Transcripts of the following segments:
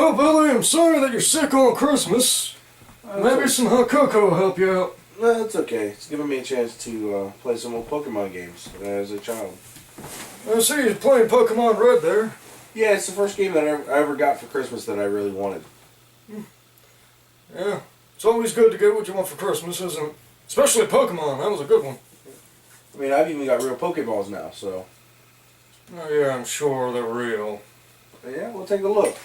Well, Billy, I'm sorry that you're sick on Christmas. Maybe some hot cocoa will help you out. No, it's okay. It's giving me a chance to play some more Pokemon games as a child. I see you're playing Pokemon Red there. Yeah, it's the first game that I ever got for Christmas that I really wanted. Yeah, it's always good to get what you want for Christmas, isn't it? Especially Pokemon, that was a good one. I mean, I've even got real Pokeballs now, so... Oh yeah, I'm sure they're real. Yeah, we'll take a look.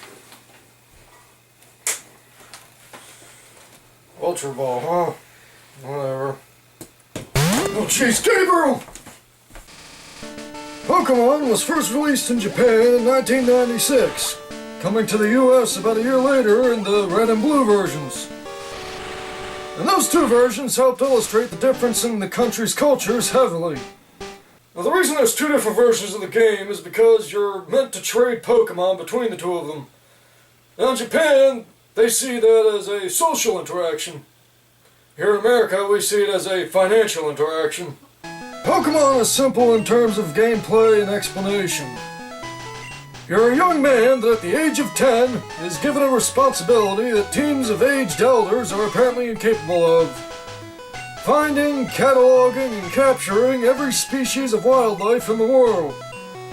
Ultra Ball, huh? Whatever. Oh jeez, Gabriel! Pokemon was first released in Japan in 1996, coming to the US about a year later in the red and blue versions. And those two versions helped illustrate the difference in the country's cultures heavily. Now, the reason there's two different versions of the game is because you're meant to trade Pokemon between the two of them. Now in Japan, they see that as a social interaction. Here in America, we see it as a financial interaction. Pokemon is simple in terms of gameplay and explanation. You're a young man that at the age of 10 is given a responsibility that teams of aged elders are apparently incapable of. Finding, cataloging, and capturing every species of wildlife in the world.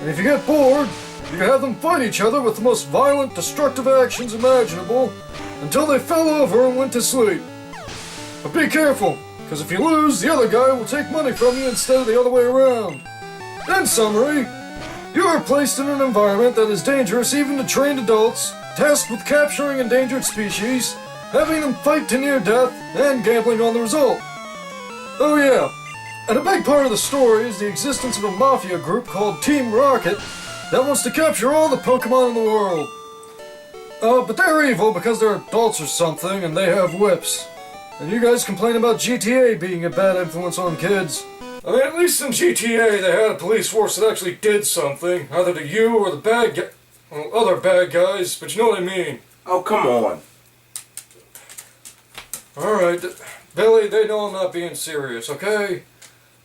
And if you get bored, you have them fight each other with the most violent, destructive actions imaginable until they fell over and went to sleep. But be careful, because if you lose, the other guy will take money from you instead of the other way around. In summary, you are placed in an environment that is dangerous even to trained adults, tasked with capturing endangered species, having them fight to near death, and gambling on the result. Oh yeah, and a big part of the story is the existence of a mafia group called Team Rocket that wants to capture all the Pokemon in the world. But they're evil because they're adults or something and they have whips. And you guys complain about GTA being a bad influence on kids. I mean, at least in GTA they had a police force that actually did something, either to you or the other bad guys, but you know what I mean. Oh, come on. Alright, Billy, they know I'm not being serious, okay?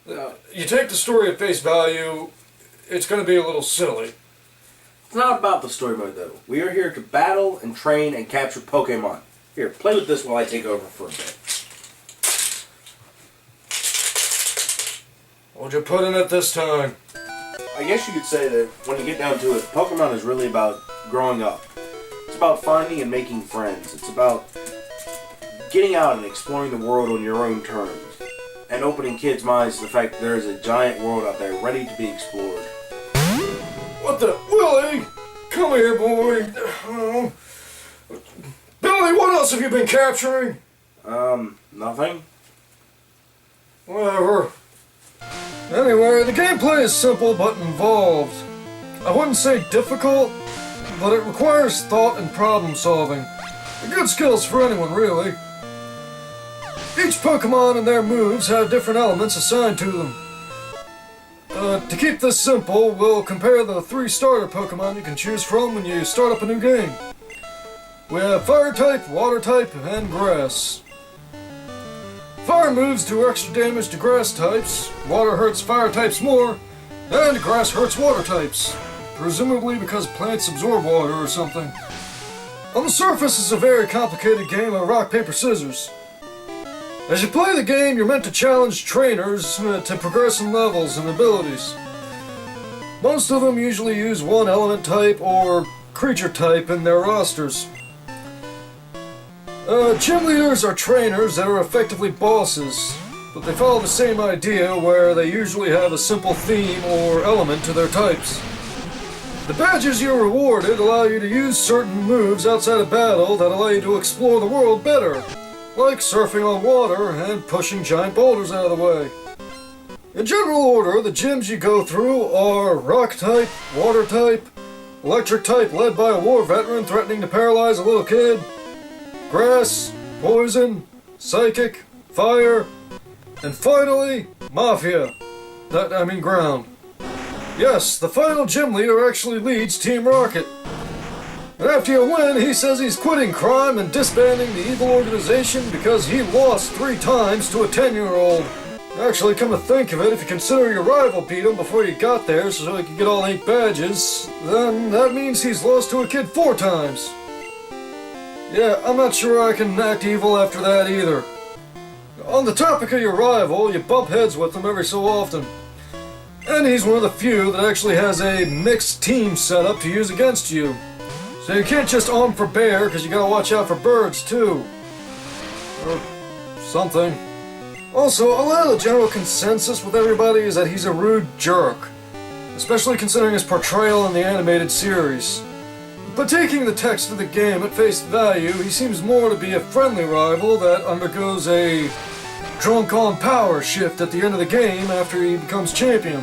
You take the story at face value, it's going to be a little silly. It's not about the story mode, though. We are here to battle and train and capture Pokemon. Here, play with this while I take over for a bit. What'd you put in it this time? I guess you could say that when you get down to it, Pokemon is really about growing up. It's about finding and making friends. It's about getting out and exploring the world on your own terms. And opening kids' minds to the fact that there is a giant world out there ready to be explored. What the? Willie! Come here, boy! Oh. Billy, what else have you been capturing? Nothing. Whatever. Anyway, the gameplay is simple but involved. I wouldn't say difficult, but it requires thought and problem solving. They're good skills for anyone, really. Each Pokemon and their moves have different elements assigned to them. To keep this simple, we'll compare the 3 starter Pokemon you can choose from when you start up a new game. We have Fire type, Water type, and Grass. Fire moves do extra damage to Grass types, Water hurts Fire types more, and Grass hurts Water types. Presumably because plants absorb water or something. On the surface, it's a very complicated game of rock, paper, scissors. As you play the game, you're meant to challenge trainers to progress in levels and abilities. Most of them usually use one element type or creature type in their rosters. Gym leaders are trainers that are effectively bosses, but they follow the same idea where they usually have a simple theme or element to their types. The badges you're rewarded allow you to use certain moves outside of battle that allow you to explore the world better, like surfing on water and pushing giant boulders out of the way. In general order, the gyms you go through are Rock type, Water type, Electric type led by a war veteran threatening to paralyze a little kid, Grass, Poison, Psychic, Fire, and finally, Mafia. Ground. Yes, the final gym leader actually leads Team Rocket. And after you win, he says he's quitting crime and disbanding the evil organization because he lost 3 times to a 10-year-old. Actually, come to think of it, if you consider your rival beat him before you got there so he could get all 8 badges, then that means he's lost to a kid 4 times. Yeah, I'm not sure I can act evil after that either. On the topic of your rival, you bump heads with him every so often. And he's one of the few that actually has a mixed team set up to use against you. So you can't just arm for bear, because you gotta watch out for birds too. Or something. Also, a lot of the general consensus with everybody is that he's a rude jerk. Especially considering his portrayal in the animated series. But taking the text of the game at face value, he seems more to be a friendly rival that undergoes a drunk-on power shift at the end of the game after he becomes champion.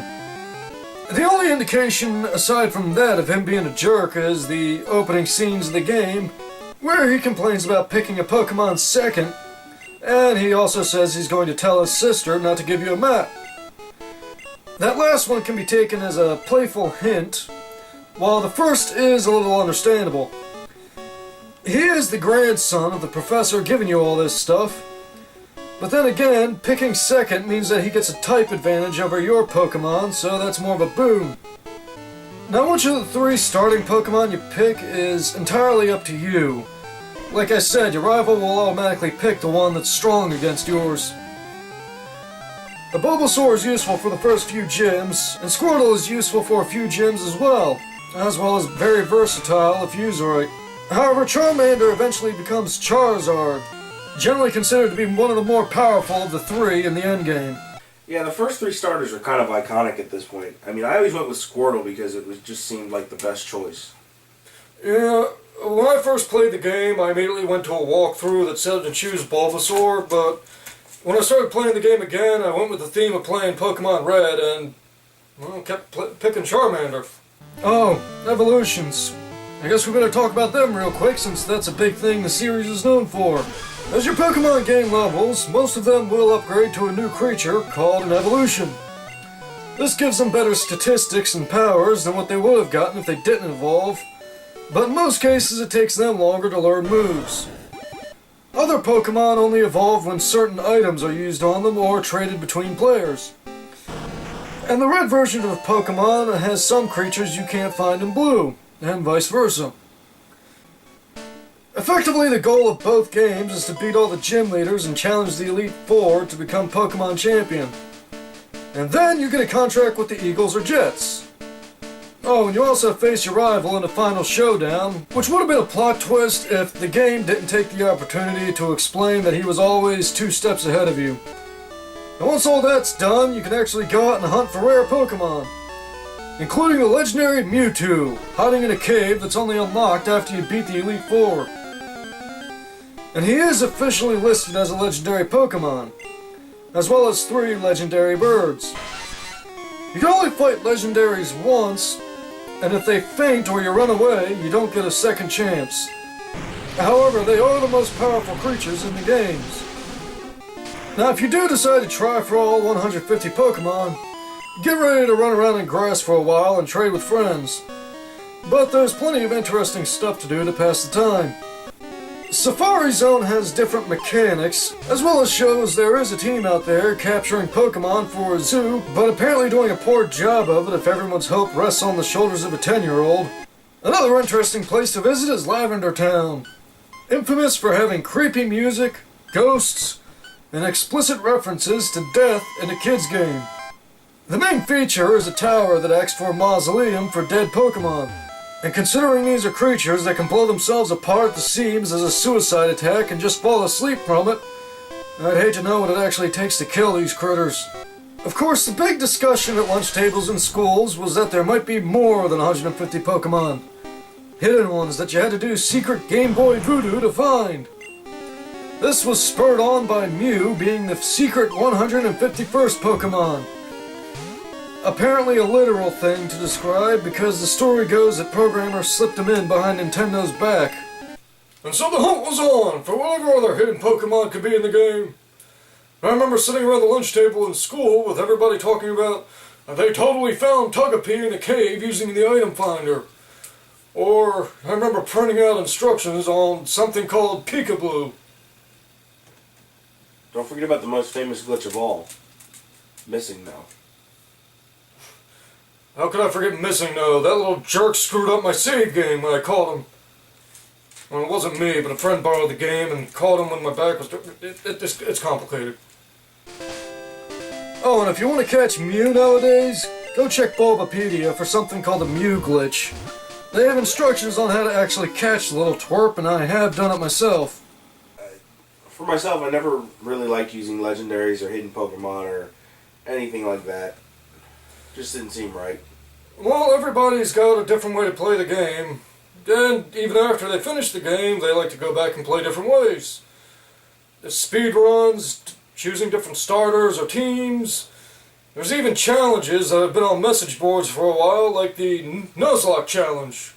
The only indication, aside from that, of him being a jerk is the opening scenes of the game, where he complains about picking a Pokémon second, and he also says he's going to tell his sister not to give you a map. That last one can be taken as a playful hint, while the first is a little understandable. He is the grandson of the professor giving you all this stuff, but then again, picking second means that he gets a type advantage over your Pokémon, so that's more of a boon. Now, which of the 3 starting Pokémon you pick is entirely up to you. Like I said, your rival will automatically pick the one that's strong against yours. A Bulbasaur is useful for the first few gyms, and Squirtle is useful for a few gyms as well as very versatile if used right. However, Charmander eventually becomes Charizard, generally considered to be one of the more powerful of the 3 in the endgame. Yeah, the first 3 starters are kind of iconic at this point. I mean, I always went with Squirtle because it just seemed like the best choice. Yeah, when I first played the game, I immediately went to a walkthrough that said to choose Bulbasaur, but when I started playing the game again, I went with the theme of playing Pokemon Red and, well, kept picking Charmander. Oh, evolutions. I guess we better talk about them real quick, since that's a big thing the series is known for. As your Pokemon gain levels, most of them will upgrade to a new creature called an evolution. This gives them better statistics and powers than what they would have gotten if they didn't evolve, but in most cases it takes them longer to learn moves. Other Pokemon only evolve when certain items are used on them or traded between players. And the red version of Pokemon has some creatures you can't find in blue, and vice versa. Effectively, the goal of both games is to beat all the gym leaders and challenge the Elite Four to become Pokemon Champion. And then you get a contract with the Eagles or Jets. Oh, and you also face your rival in a final showdown, which would have been a plot twist if the game didn't take the opportunity to explain that he was always 2 steps ahead of you. And once all that's done, you can actually go out and hunt for rare Pokemon, including the legendary Mewtwo, hiding in a cave that's only unlocked after you beat the Elite Four. And he is officially listed as a legendary Pokemon, as well as 3 legendary birds. You can only fight legendaries once, and if they faint or you run away, you don't get a second chance. However, they are the most powerful creatures in the games. Now, if you do decide to try for all 150 Pokemon, get ready to run around in grass for a while and trade with friends. But there's plenty of interesting stuff to do to pass the time. Safari Zone has different mechanics, as well as shows there is a team out there capturing Pokemon for a zoo, but apparently doing a poor job of it if everyone's hope rests on the shoulders of a 10-year-old. Another interesting place to visit is Lavender Town, infamous for having creepy music, ghosts, and explicit references to death in a kid's game. The main feature is a tower that acts for a mausoleum for dead Pokemon. And considering these are creatures that can blow themselves apart at the seams as a suicide attack and just fall asleep from it, I'd hate to know what it actually takes to kill these critters. Of course, the big discussion at lunch tables in schools was that there might be more than 150 Pokemon. Hidden ones that you had to do secret Game Boy voodoo to find. This was spurred on by Mew being the secret 151st Pokemon. Apparently a literal thing to describe, because the story goes that programmers slipped him in behind Nintendo's back. And so the hunt was on for whatever other hidden Pokemon could be in the game. I remember sitting around the lunch table in school with everybody talking about they totally found Togepi in a cave using the item finder. Or I remember printing out instructions on something called Peekaboo. Don't forget about the most famous glitch of all. Missing now. How could I forget Missing No? That little jerk screwed up my save game when I caught him. Well, it wasn't me, but a friend borrowed the game and called him when my back was... It's complicated. Oh, and if you want to catch Mew nowadays, go check Bulbapedia for something called a Mew glitch. They have instructions on how to actually catch the little twerp, and I have done it myself. For myself, I never really liked using legendaries or hidden Pokemon or anything like that. Just didn't seem right. Well, everybody's got a different way to play the game. And even after they finish the game, they like to go back and play different ways. There's speed runs, choosing different starters or teams. There's even challenges that have been on message boards for a while, like the Nuzlocke challenge.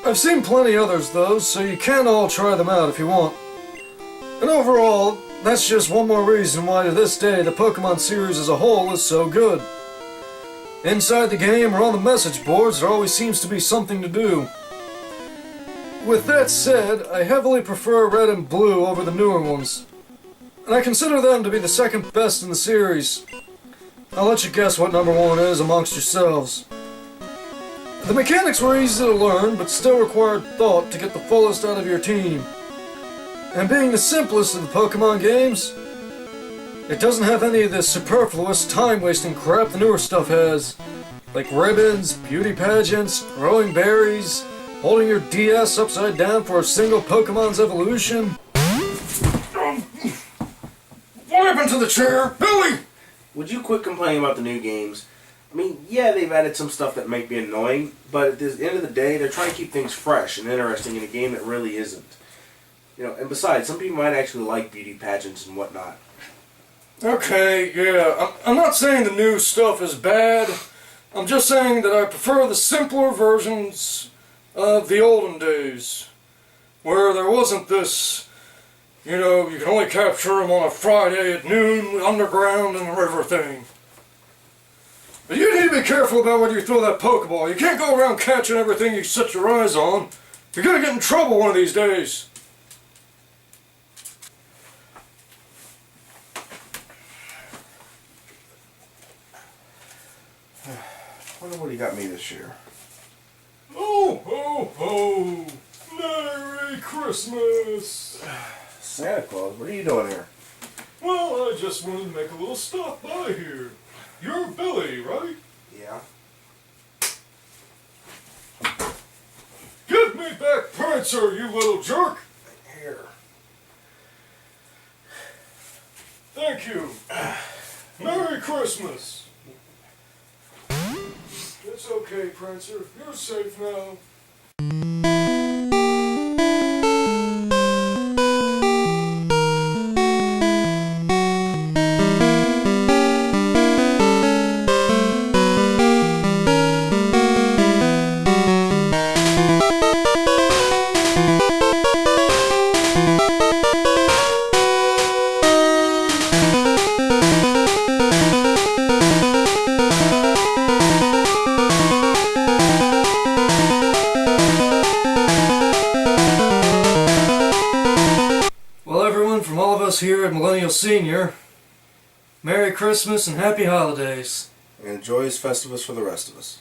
I've seen plenty others though, so you can all try them out if you want. And overall, that's just one more reason why to this day the Pokemon series as a whole is so good. Inside the game or on the message boards, there always seems to be something to do. With that said, I heavily prefer Red and Blue over the newer ones. And I consider them to be the second best in the series. I'll let you guess what number one is amongst yourselves. The mechanics were easy to learn, but still required thought to get the fullest out of your team. And being the simplest of the Pokemon games, it doesn't have any of this superfluous, time-wasting crap the newer stuff has. Like ribbons, beauty pageants, throwing berries, holding your DS upside down for a single Pokemon's evolution. What happened to the chair? Billy! Would you quit complaining about the new games? I mean, yeah, they've added some stuff that might be annoying, but at the end of the day, they're trying to keep things fresh and interesting in a game that really isn't. You know, and besides, some people might actually like beauty pageants and whatnot. Okay, yeah, I'm not saying the new stuff is bad. I'm just saying that I prefer the simpler versions of the olden days, where there wasn't this, you know, you can only capture them on a Friday at noon, underground in the river thing. But you need to be careful about where you throw that Pokeball. You can't go around catching everything you set your eyes on. You're gonna get in trouble one of these days. I wonder what he got me this year. Oh, ho, ho! Merry Christmas! Santa Claus, what are you doing here? Well, I just wanted to make a little stop by here. You're Billy, right? Yeah. Give me back Prancer, you little jerk! Here. Thank you. Merry Christmas! It's okay, Prancer. You're safe now. From all of us here at Millennial Senior, Merry Christmas and Happy Holidays. And joyous Festivus for the rest of us.